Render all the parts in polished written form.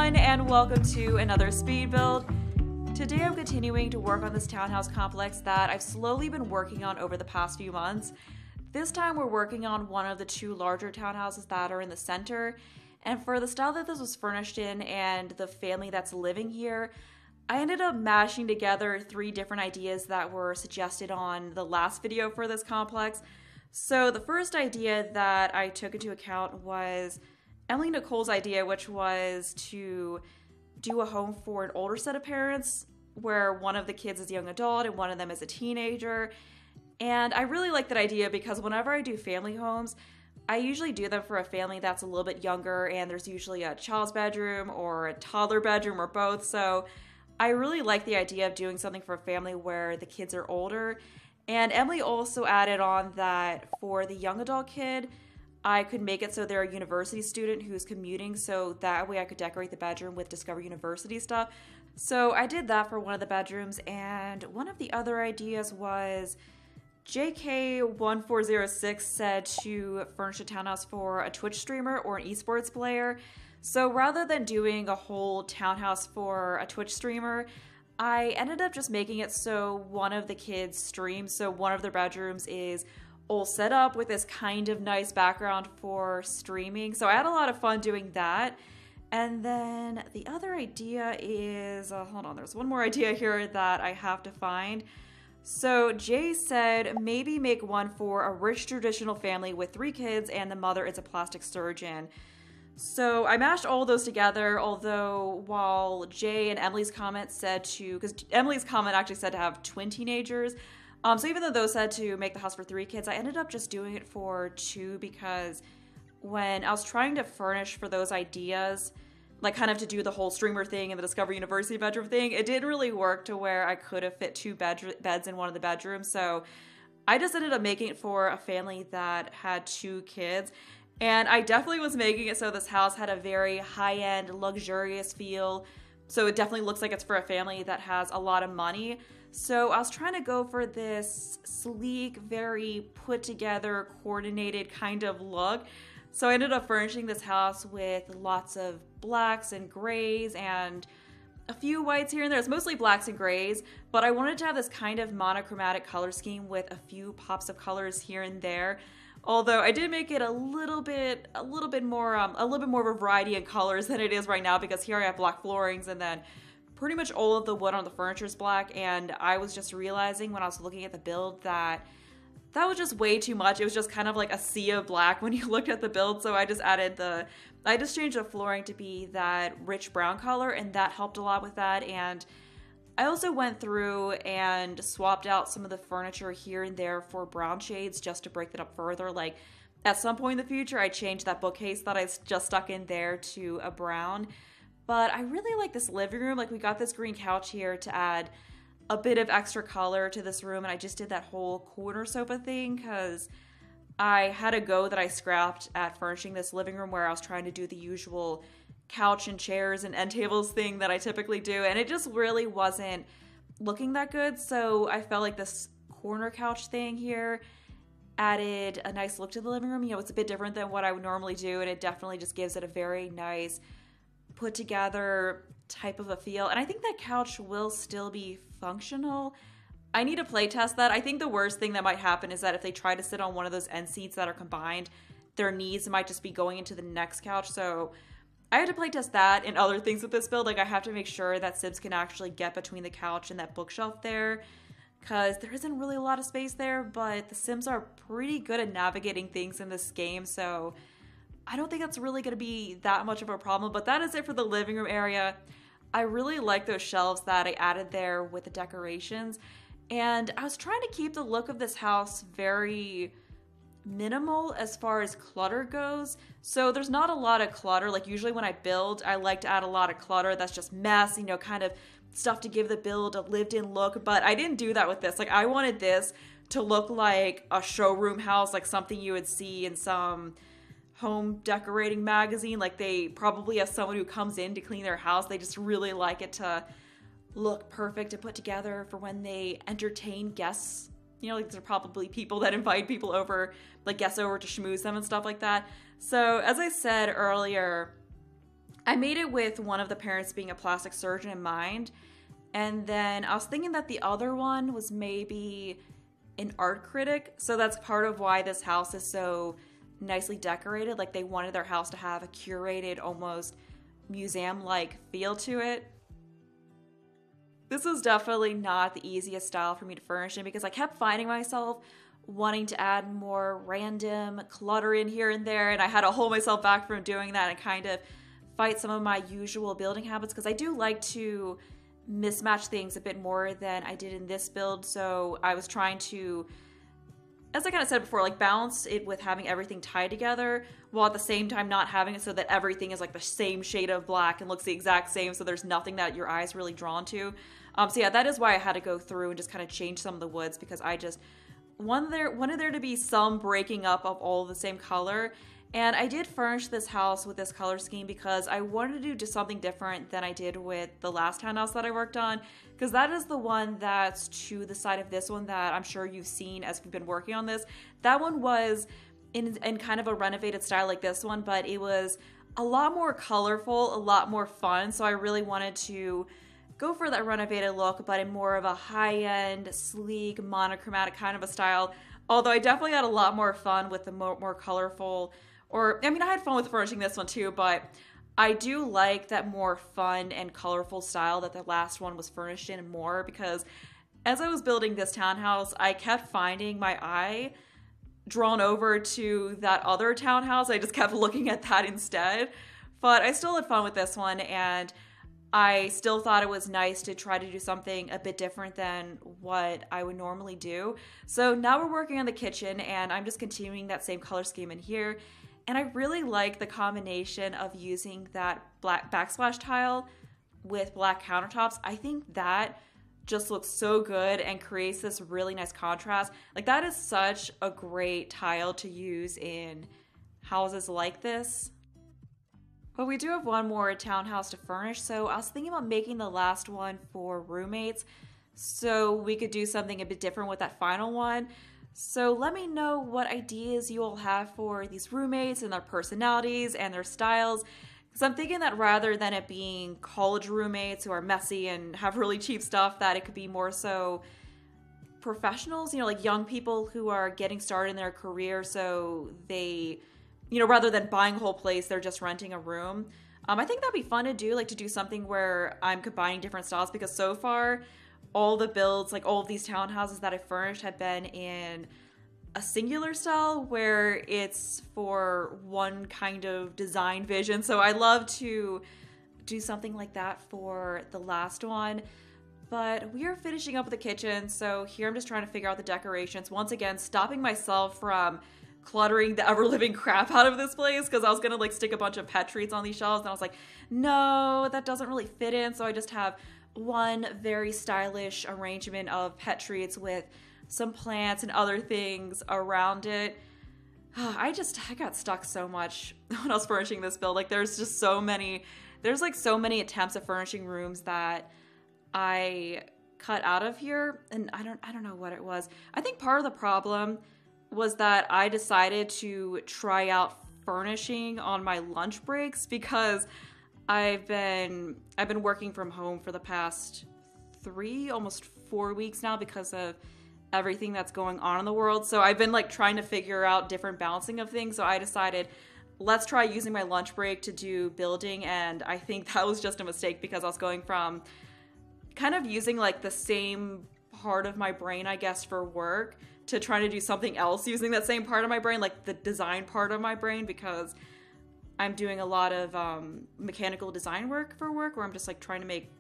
everyone, and welcome to another speed build. Today I'm continuing to work on this townhouse complex that I've slowly been working on over the past few months. This time we're working on one of the two larger townhouses that are in the center, and for the style that this was furnished in and the family that's living here, I ended up mashing together three different ideas that were suggested on the last video for this complex. So the first idea that I took into account was Emily Nicole's idea, which was to do a home for an older set of parents where one of the kids is a young adult and one of them is a teenager. And I really like that idea because whenever I do family homes, I usually do them for a family that's a little bit younger and there's usually a child's bedroom or a toddler bedroom or both. So I really like the idea of doing something for a family where the kids are older. And Emily also added on that for the young adult kid, I could make it so they're a university student who's commuting, so that way I could decorate the bedroom with Discover University stuff. So I did that for one of the bedrooms, and one of the other ideas was JK1406 said to furnish a townhouse for a Twitch streamer or an esports player. So rather than doing a whole townhouse for a Twitch streamer, I ended up just making it so one of the kids streams, so one of their bedrooms is all set up with this kind of nice background for streaming. So I had a lot of fun doing that. And then the other idea is, hold on, there's one more idea here that I have to find. So Jay said maybe make one for a rich traditional family with 3 kids and the mother is a plastic surgeon. So I mashed all those together, although while Jay and Emily's comment said to, because Emily's comment actually said to have twin teenagers, so even though those said to make the house for 3 kids, I ended up just doing it for 2 because when I was trying to furnish for those ideas, like kind of to do the whole streamer thing and the Discover University bedroom thing, it didn't really work to where I could have fit 2 beds in one of the bedrooms. So I just ended up making it for a family that had 2 kids. And I definitely was making it so this house had a very high-end, luxurious feel. So it definitely looks like it's for a family that has a lot of money. So I was trying to go for this sleek, very put together, coordinated kind of look. So I ended up furnishing this house with lots of blacks and grays and a few whites here and there. It's mostly blacks and grays, but I wanted to have this kind of monochromatic color scheme with a few pops of colors here and there. Although I did make it a little bit more of a variety in colors than it is right now, because here I have black floorings and then pretty much all of the wood on the furniture is black, and I was just realizing when I was looking at the build that was just way too much. It was just kind of like a sea of black when you looked at the build, so I just changed the flooring to be that rich brown color, and that helped a lot with that. And I also went through and swapped out some of the furniture here and there for brown shades just to break that up further. Like at some point in the future, I changed that bookcase that I just stuck in there to a brown. But I really like this living room. Like we got this green couch here to add a bit of extra color to this room, and I just did that whole corner sofa thing because I had a go that I scrapped at furnishing this living room where I was trying to do the usual couch and chairs and end tables thing that I typically do, and it just really wasn't looking that good. So I felt like this corner couch thing here added a nice look to the living room. You know, it's a bit different than what I would normally do, and it definitely just gives it a very nice put together type of a feel. And I think that couch will still be functional. I need to play test that. I think the worst thing that might happen is that if they try to sit on one of those end seats that are combined, their knees might just be going into the next couch. So I have to play test that and other things with this build. Like I have to make sure that Sims can actually get between the couch and that bookshelf there, because there isn't really a lot of space there, but the Sims are pretty good at navigating things in this game. So I don't think that's really going to be that much of a problem, but that is it for the living room area. I really like those shelves that I added there with the decorations, and I was trying to keep the look of this house very minimal as far as clutter goes. So there's not a lot of clutter. Like usually when I build, I like to add a lot of clutter that's just mess, you know, kind of stuff to give the build a lived-in look, but I didn't do that with this. Like I wanted this to look like a showroom house, like something you would see in some home decorating magazine. Like they probably, as someone who comes in to clean their house, they just really like it to look perfect and put together for when they entertain guests. You know, like there are probably people that invite people over, like guests over to schmooze them and stuff like that. So as I said earlier, I made it with one of the parents being a plastic surgeon in mind. And then I was thinking that the other one was maybe an art critic. So that's part of why this house is so nicely decorated. Like, they wanted their house to have a curated, almost museum-like feel to it. This was definitely not the easiest style for me to furnish in because I kept finding myself wanting to add more random clutter in here and there, and I had to hold myself back from doing that and kind of fight some of my usual building habits because I do like to mismatch things a bit more than I did in this build. So I was trying to, as I kind of said before, like balance it with having everything tied together while at the same time not having it so that everything is like the same shade of black and looks the exact same, so there's nothing that your eye's really drawn to. So yeah, that is why I had to go through and just kind of change some of the woods because I just wanted there to be some breaking up of all the same color. And I did furnish this house with this color scheme because I wanted to do just something different than I did with the last townhouse that I worked on, because that is the one that's to the side of this one that I'm sure you've seen as we've been working on this. That one was in kind of a renovated style like this one, but it was a lot more colorful, a lot more fun. So I really wanted to go for that renovated look, but in more of a high-end, sleek, monochromatic kind of a style. Although I definitely had a lot more fun with the more colorful, or, I mean, I had fun with furnishing this one too, but I do like that more fun and colorful style that the last one was furnished in more, because as I was building this townhouse, I kept finding my eye drawn over to that other townhouse. I just kept looking at that instead. But I still had fun with this one, and I still thought it was nice to try to do something a bit different than what I would normally do. So now we're working on the kitchen, and I'm just continuing that same color scheme in here. And I really like the combination of using that black backsplash tile with black countertops. I think that just looks so good and creates this really nice contrast. Like, that is such a great tile to use in houses like this. But we do have one more townhouse to furnish, so I was thinking about making the last one for roommates so we could do something a bit different with that final one. So let me know what ideas you all have for these roommates and their personalities and their styles. Because I'm thinking that rather than it being college roommates who are messy and have really cheap stuff, that it could be more so professionals, you know, like young people who are getting started in their career, so they, you know, rather than buying a whole place, they're just renting a room. I think that'd be fun to do something where I'm combining different styles, because so far all the builds, like all of these townhouses that I furnished, have been in a singular style where it's for one kind of design vision. So I love to do something like that for the last one. But we are finishing up with the kitchen, so here I'm just trying to figure out the decorations. Once again, stopping myself from cluttering the ever-living crap out of this place, because I was gonna like stick a bunch of pet treats on these shelves, and I was like, no, that doesn't really fit in. So I just have one very stylish arrangement of pet treats with some plants and other things around it. I got stuck so much when I was furnishing this build. Like, there's so many attempts at furnishing rooms that I cut out of here, and I don't know what it was. I think part of the problem was that I decided to try out furnishing on my lunch breaks, because I've been working from home for the past 3, almost 4 weeks now because of everything that's going on in the world. So I've been like trying to figure out different balancing of things. So I decided, let's try using my lunch break to do building. And I think that was just a mistake, because I was going from kind of using like the same part of my brain, I guess, for work, to trying to do something else using that same part of my brain, like the design part of my brain, because I'm doing a lot of mechanical design work for work, where I'm just like trying to make,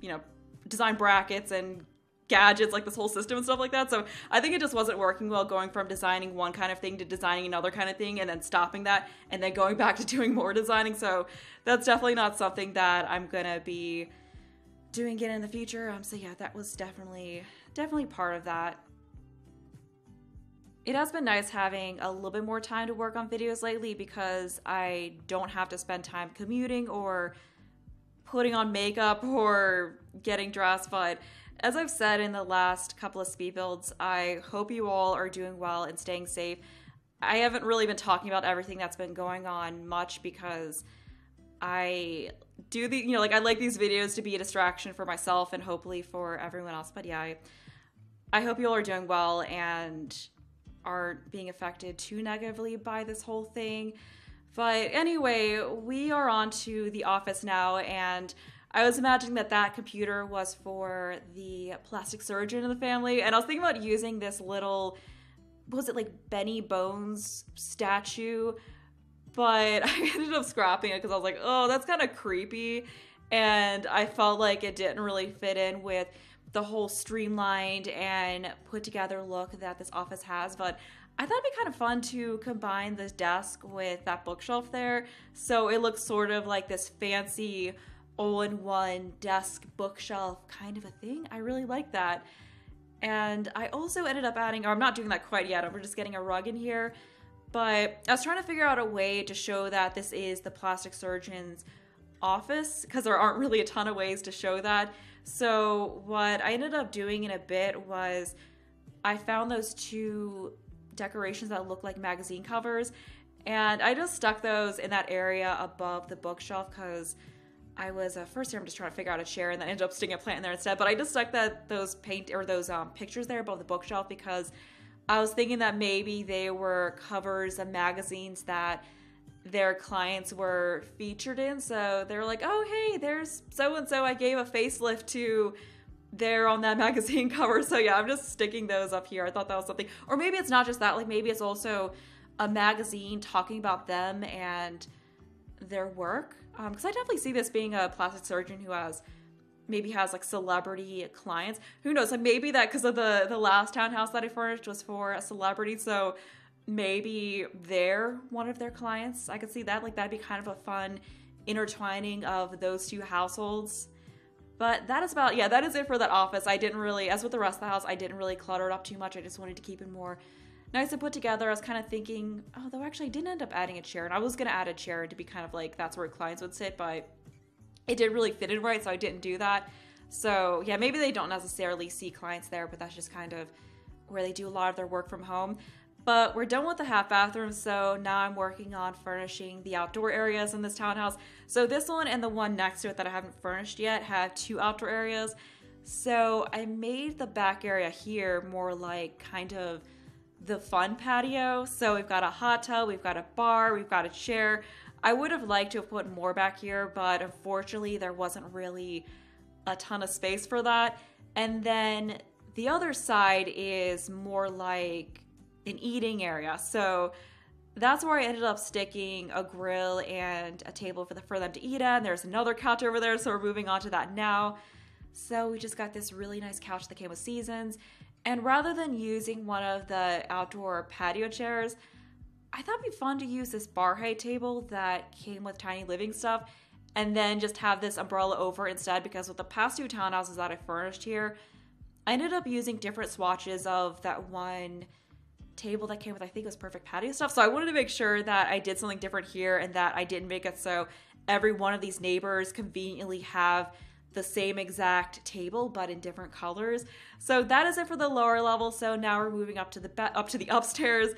you know, design brackets and gadgets, like this whole system and stuff like that. So I think it just wasn't working well, going from designing one kind of thing to designing another kind of thing, and then stopping that and then going back to doing more designing. So that's definitely not something that I'm gonna be doing again in the future. So yeah, that was definitely part of that. It has been nice having a little bit more time to work on videos lately, because I don't have to spend time commuting or putting on makeup or getting dressed. But as I've said in the last couple of speed builds, I hope you all are doing well and staying safe. I haven't really been talking about everything that's been going on much, because I do the, you know, like I like these videos to be a distraction for myself and hopefully for everyone else. But yeah, I hope you all are doing well and aren't being affected too negatively by this whole thing. But anyway, we are on to the office now, and I was imagining that that computer was for the plastic surgeon in the family, and I was thinking about using this little, what was it, like Benny Bones statue, but I ended up scrapping it because I was like, oh, that's kind of creepy, and I felt like it didn't really fit in with the whole streamlined and put together look that this office has. But I thought it'd be kind of fun to combine this desk with that bookshelf there, so it looks sort of like this fancy all-in-one desk bookshelf kind of a thing. I really like that. And I also ended up adding, or I'm not doing that quite yet, we're just getting a rug in here, but I was trying to figure out a way to show that this is the plastic surgeon's office, because there aren't really a ton of ways to show that. So what I ended up doing in a bit was I found those two decorations that look like magazine covers, and I just stuck those in that area above the bookshelf because I was first here I'm just trying to figure out a chair, and then ended up sticking a plant in there instead. But I just stuck those pictures there above the bookshelf because I was thinking that maybe they were covers of magazines that their clients were featured in. So they were like, oh hey, there's so and so I gave a facelift to, they're on that magazine cover. So yeah, I'm just sticking those up here. I thought that was something, or maybe it's not just that, like maybe it's also a magazine talking about them and their work. Because I definitely see this being a plastic surgeon who maybe has like celebrity clients. Who knows? Like maybe that because of the last townhouse that I furnished was for a celebrity, so maybe they're one of their clients. I could see that. Like that'd be kind of a fun intertwining of those two households. But that is that is it for that office. I didn't really, as with the rest of the house, I didn't really clutter it up too much. I just wanted to keep it more nice and put together. I was kind of thinking, oh, though actually I didn't end up adding a chair, and I was going to add a chair to be kind of like that's where clients would sit, but it didn't really fit in right, so I didn't do that. So yeah, maybe they don't necessarily see clients there, but that's just kind of where they do a lot of their work from home. But we're done with the half bathroom, so now I'm working on furnishing the outdoor areas in this townhouse. So this one and the one next to it that I haven't furnished yet have two outdoor areas. So I made the back area here more like kind of the fun patio. So we've got a hot tub, we've got a bar, we've got a chair. I would have liked to have put more back here, but unfortunately there wasn't really a ton of space for that. And then the other side is more like an eating area. So that's where I ended up sticking a grill and a table for them to eat at. And there's another couch over there, so we're moving on to that now. So we just got this really nice couch that came with seasons. And rather than using one of the outdoor patio chairs, I thought it'd be fun to use this bar height table that came with tiny living stuff and then just have this umbrella over instead, because with the past two townhouses that I furnished here, I ended up using different swatches of that one table that came with, I think it was perfect patio stuff. So I wanted to make sure that I did something different here and that I didn't make it so every one of these neighbors conveniently have the same exact table but in different colors. So that is it for the lower level. So now we're moving up to the upstairs.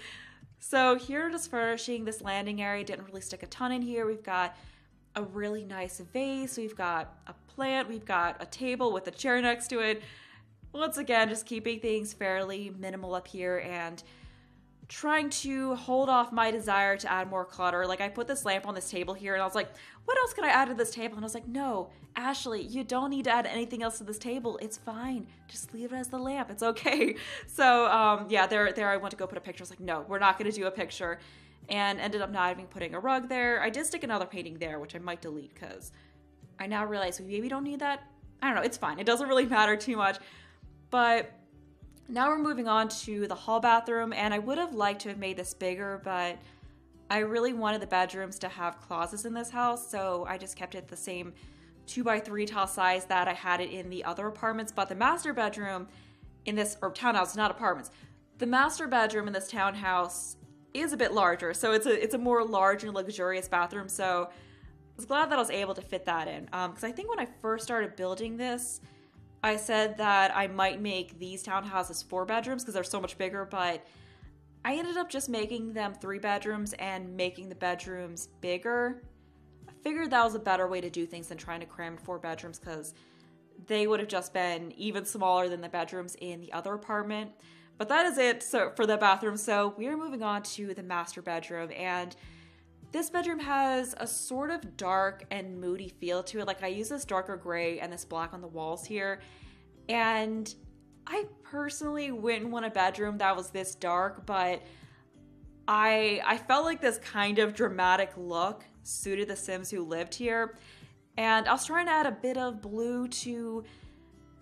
So here, just furnishing this landing area. Didn't really stick a ton in here. We've got a really nice vase. We've got a plant. We've got a table with a chair next to it. Once again, just keeping things fairly minimal up here and trying to hold off my desire to add more clutter. Like I put this lamp on this table here and I was like, what else could I add to this table? And I was like, no, Ashley, you don't need to add anything else to this table. It's fine. Just leave it as the lamp. It's okay. So yeah, there I went to go put a picture. I was like, no, we're not going to do a picture. And ended up not even putting a rug there. I did stick another painting there, which I might delete because I now realize we maybe don't need that. I don't know. It's fine. It doesn't really matter too much. But now we're moving on to the hall bathroom, and I would have liked to have made this bigger, but I really wanted the bedrooms to have closets in this house, so I just kept it the same 2x3 tile size that I had it in the other apartments. But the master bedroom in this, or townhouse, not apartments, the master bedroom in this townhouse is a bit larger, so it's a more large and luxurious bathroom. So I was glad that I was able to fit that in, because I think when I first started building this, I said that I might make these townhouses 4 bedrooms because they're so much bigger, but I ended up just making them 3 bedrooms and making the bedrooms bigger. figured that was a better way to do things than trying to cram 4 bedrooms, because they would have just been even smaller than the bedrooms in the other apartment. But that is it for the bathroom. So we are moving on to the master bedroom, and this bedroom has a sort of dark and moody feel to it. Like, I use this darker gray and this black on the walls here, and I personally wouldn't want a bedroom that was this dark, but I felt like this kind of dramatic look suited the Sims who lived here. And I was trying to add a bit of blue to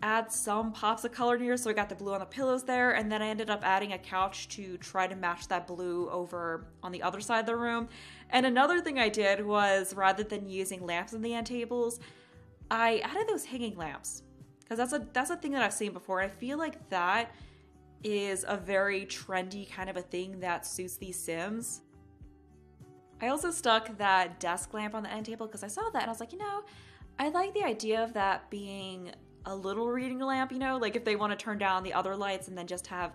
add some pops of color here, so I got the blue on the pillows there, and then I ended up adding a couch to try to match that blue over on the other side of the room. And another thing I did was, rather than using lamps in the end tables, I added those hanging lamps, because that's a thing that I've seen before, and I feel like that is a very trendy kind of a thing that suits these Sims. I also stuck that desk lamp on the end table because I saw that and I was like, I like the idea of that being a little reading lamp, like if they want to turn down the other lights and then just have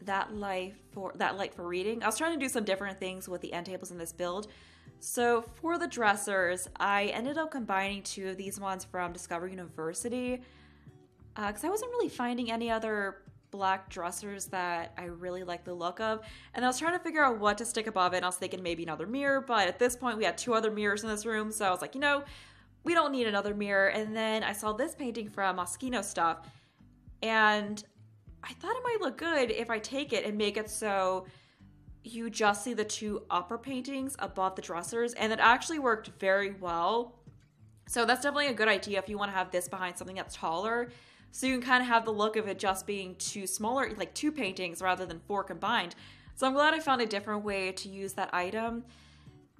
that light for reading. I was trying to do some different things with the end tables in this build. So for the dressers, I ended up combining 2 of these ones from Discover University, because I wasn't really finding any other black dressers that I really like the look of, and I was trying to figure out what to stick above it, and I was thinking maybe another mirror, but at this point we had 2 other mirrors in this room, so I was like, we don't need another mirror. And then I saw this painting from Moschino Stuff, and I thought it might look good if I take it and make it so you just see the 2 upper paintings above the dressers, and it actually worked very well. So that's definitely a good idea if you want to have this behind something that's taller, so you can kind of have the look of it just being 2 smaller, like 2 paintings rather than 4 combined. So I'm glad I found a different way to use that item.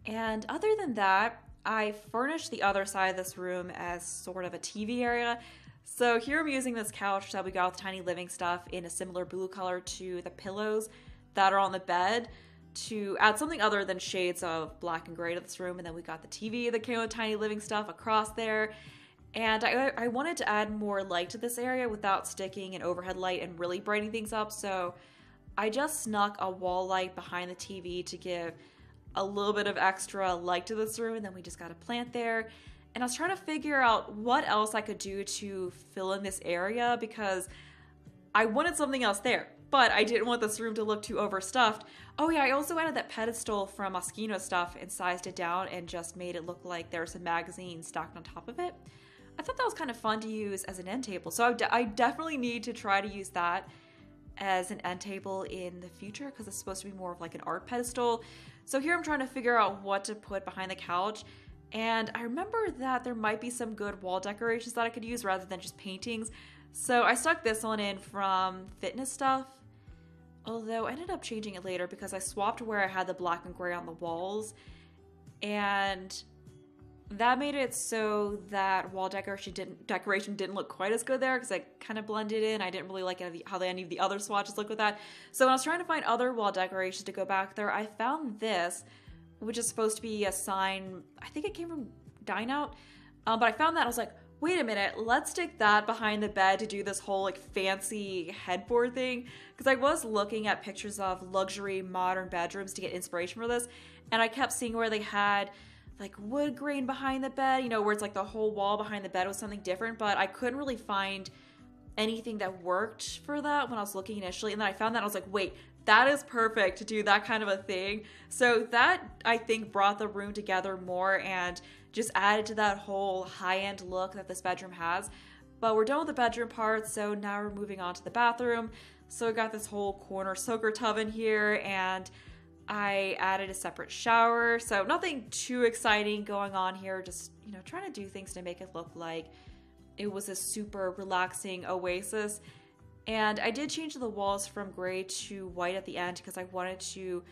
And other than that, I furnished the other side of this room as sort of a TV area. So here I'm using this couch that we got with Tiny Living Stuff in a similar blue color to the pillows that are on the bed, to add something other than shades of black and gray to this room. And then we got the TV that came with Tiny Living Stuff across there. And I wanted to add more light to this area without sticking an overhead light and really brightening things up. So I just snuck a wall light behind the TV to give a little bit of extra light to this room. And then we just got a plant there. And I was trying to figure out what else I could do to fill in this area, because I wanted something else there, but I didn't want this room to look too overstuffed. Oh yeah, I also added that pedestal from Moschino Stuff and sized it down and just made it look like there's a magazine stacked on top of it. I thought that was kind of fun to use as an end table, so I definitely need to try to use that as an end table in the future, because it's supposed to be more of like an art pedestal. So here I'm trying to figure out what to put behind the couch, and I remember that there might be some good wall decorations that I could use rather than just paintings. So I stuck this one in from Fitness Stuff, although I ended up changing it later because I swapped where I had the black and gray on the walls, and that made it so that wall decoration didn't look quite as good there, because it kind of blended in. I didn't really like how any of the other swatches look with that. So when I was trying to find other wall decorations to go back there, I found this, which is supposed to be a sign. I think it came from Dine Out, but I found that. I was like, wait a minute, let's stick that behind the bed to do this whole like fancy headboard thing, because I was looking at pictures of luxury modern bedrooms to get inspiration for this, and I kept seeing where they had like wood grain behind the bed, where it's like the whole wall behind the bed was something different, but I couldn't really find anything that worked for that when I was looking initially. And then I found that, I was like, wait, that is perfect to do that kind of a thing. So that, I think, brought the room together more and just added to that whole high-end look that this bedroom has. But we're done with the bedroom part, so now we're moving on to the bathroom. So I got this whole corner soaker tub in here, and I added a separate shower. So nothing too exciting going on here, just, trying to do things to make it look like it was a super relaxing oasis. And I did change the walls from gray to white at the end because I wanted to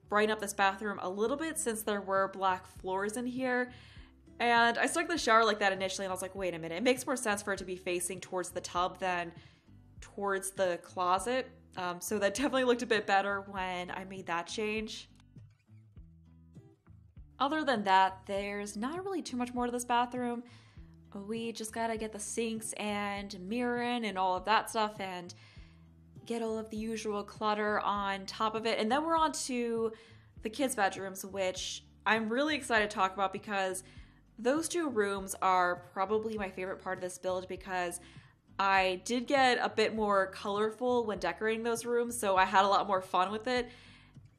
brighten up this bathroom a little bit since there were black floors in here. And I stuck the shower like that initially, and I was like, wait a minute, it makes more sense for it to be facing towards the tub than towards the closet. So that definitely looked a bit better when I made that change. Other than that, there's not really too much more to this bathroom. We just gotta get the sinks and mirror in and all of that stuff and get all of the usual clutter on top of it. And then we're on to the kids' bedrooms, which I'm really excited to talk about because those two rooms are probably my favorite part of this build because I did get a bit more colorful when decorating those rooms, so I had a lot more fun with it.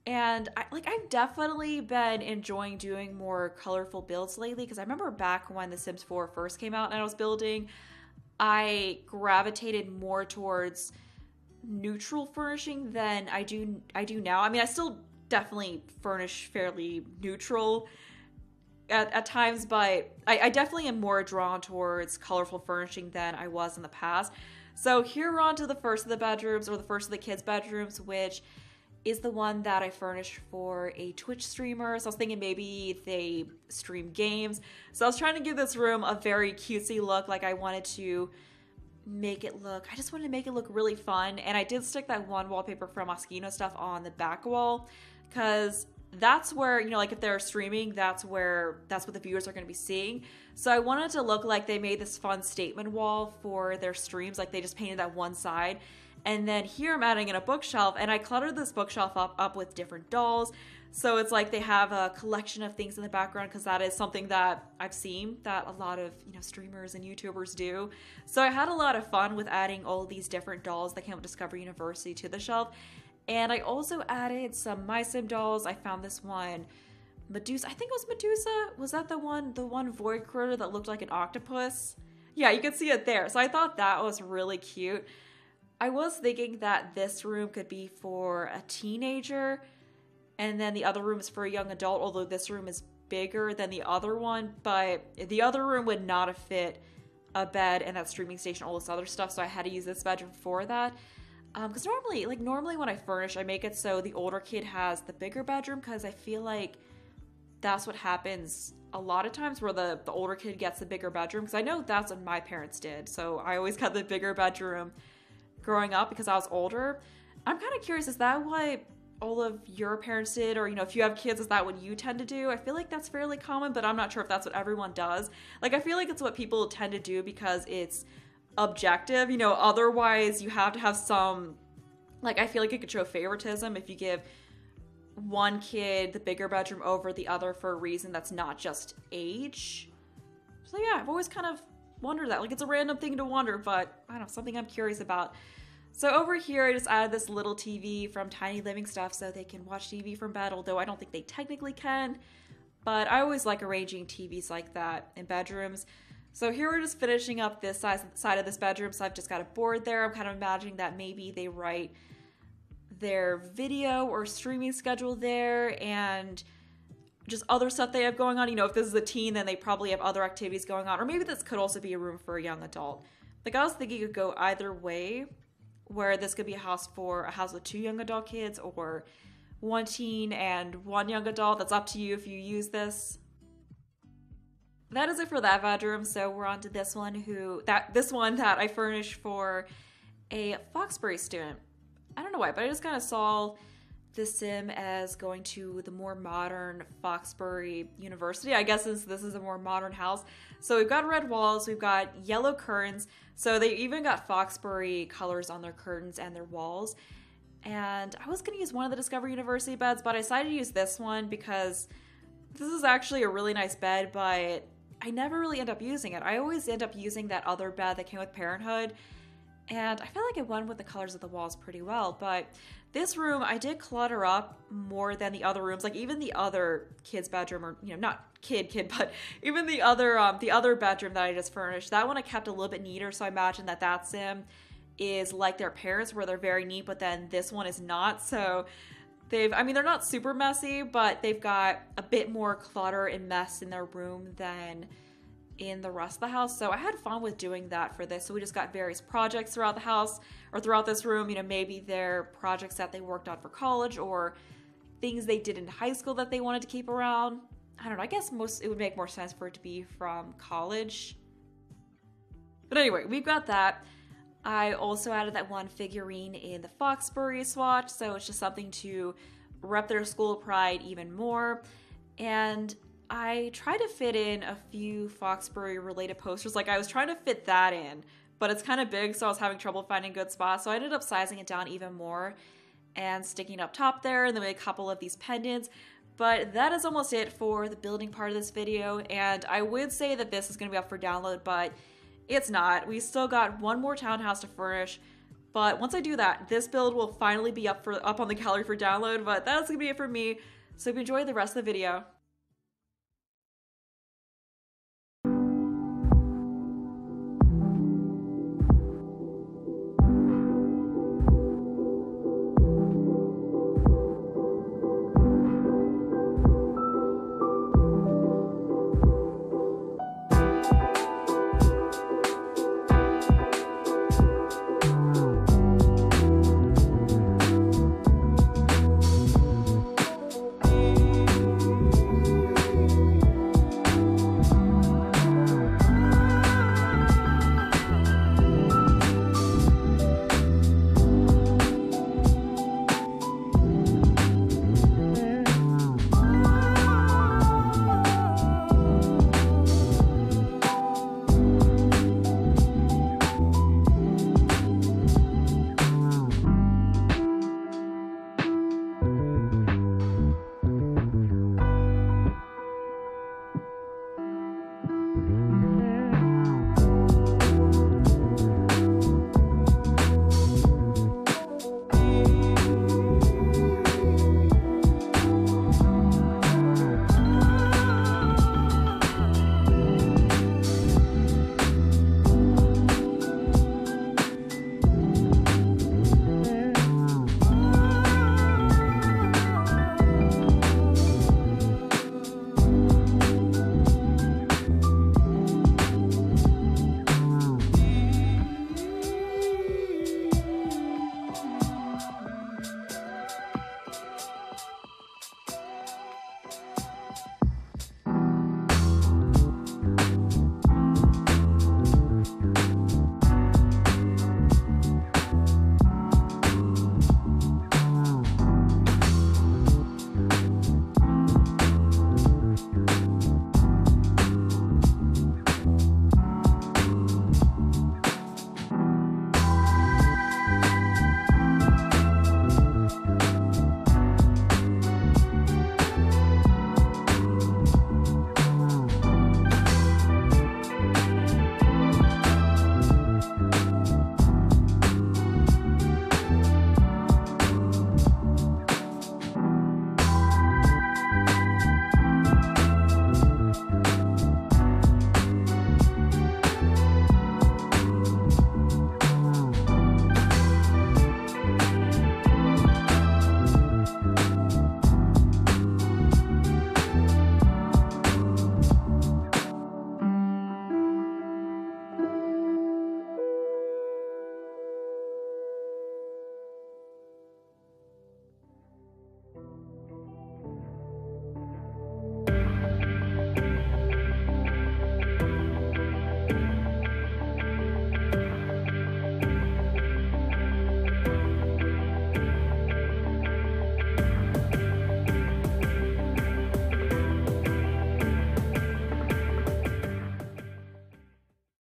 And I've definitely been enjoying doing more colorful builds lately because I remember back when The Sims 4 first came out and I was building, I gravitated more towards neutral furnishing than I do now. I mean, I still definitely furnish fairly neutral at times, but I definitely am more drawn towards colorful furnishing than I was in the past. So here we're on to the first of the bedrooms, or the first of the kids' bedrooms, which is the one that I furnished for a Twitch streamer. So I was thinking maybe they stream games. So I was trying to give this room a very cutesy look. Like I just wanted to make it look really fun. And I did stick that one wallpaper from Moschino stuff on the back wall because that's where, you know, like if they're streaming, that's what the viewers are going to be seeing. So I wanted to look like they made this fun statement wall for their streams. Like they just painted that one side. And then here I'm adding in a bookshelf, and I cluttered this bookshelf up with different dolls. So it's like they have a collection of things in the background because that is something that I've seen that a lot of, you know, streamers and YouTubers do. So I had a lot of fun with adding all these different dolls that came with Discovery University to the shelf. And I also added some My Sim dolls. I found this one, Medusa. I think it was Medusa. Was that the one void critter that looked like an octopus? Yeah, you can see it there. So I thought that was really cute. I was thinking that this room could be for a teenager, and then the other room is for a young adult, although this room is bigger than the other one, but the other room would not have fit a bed and that streaming station, all this other stuff, so I had to use this bedroom for that. Because normally when I furnish, I make it so the older kid has the bigger bedroom, because I feel like that's what happens a lot of times, where the older kid gets the bigger bedroom, because I know that's what my parents did, so I always got the bigger bedroom growing up because I was older. I'm kind of curious, is that what all of your parents did? Or, you know, if you have kids, is that what you tend to do? I feel like that's fairly common, but I'm not sure if that's what everyone does. Like, I feel like it's what people tend to do because it's objective, you know, otherwise you have to have some, like, I feel like it could show favoritism if you give one kid the bigger bedroom over the other for a reason that's not just age. So yeah, I've always kind of wondered that. Like, it's a random thing to wonder, but I don't know, something I'm curious about. So over here, I just added this little TV from Tiny Living Stuff so they can watch TV from bed, although I don't think they technically can. But I always like arranging TVs like that in bedrooms. So here we're just finishing up this side of this bedroom, so I've just got a board there. I'm kind of imagining that maybe they write their video or streaming schedule there, and just other stuff they have going on. You know, if this is a teen, then they probably have other activities going on. Or maybe this could also be a room for a young adult. Like, I was thinking it could go either way, where this could be a house with 2 young adult kids, or 1 teen and 1 young adult. That's up to you if you use this. That is it for that bedroom. So we're on to this one that I furnished for a Foxbury student. I don't know why, but I just kind of saw this sim as going to the more modern Foxbury University. I guess this is a more modern house. So we've got red walls, we've got yellow curtains. So they even got Foxbury colors on their curtains and their walls. And I was gonna use one of the Discovery University beds, but I decided to use this one because this is actually a really nice bed, but I never really end up using it. I always end up using that other bed that came with Parenthood. And I feel like it went with the colors of the walls pretty well, but this room I did clutter up more than the other rooms. Like, even the other kid's bedroom, or, you know, not kid, but even the other bedroom that I just furnished, that one I kept a little bit neater. So I imagine that sim is like their parents, where they're very neat, but then this one is not. So they're not super messy, but they've got a bit more clutter and mess in their room than in the rest of the house. So I had fun with doing that for this. So we just got various projects throughout the house, or throughout this room. You know, maybe they're projects that they worked on for college, or things they did in high school that they wanted to keep around. I don't know, I guess it would make more sense for it to be from college. But anyway, we've got that. I also added that one figurine in the Foxbury swatch, so it's just something to rep their school pride even more. And I tried to fit in a few Foxbury related posters. Like, I was trying to fit that in, but it's kind of big, so I was having trouble finding good spots. So I ended up sizing it down even more and sticking it up top there. And then we had a couple of these pendants. But that is almost it for the building part of this video, and I would say that this is going to be up for download, but it's not. We still got one more townhouse to furnish, but once I do that, this build will finally be up on the gallery for download, but that's going to be it for me. So if you enjoyed the rest of the video,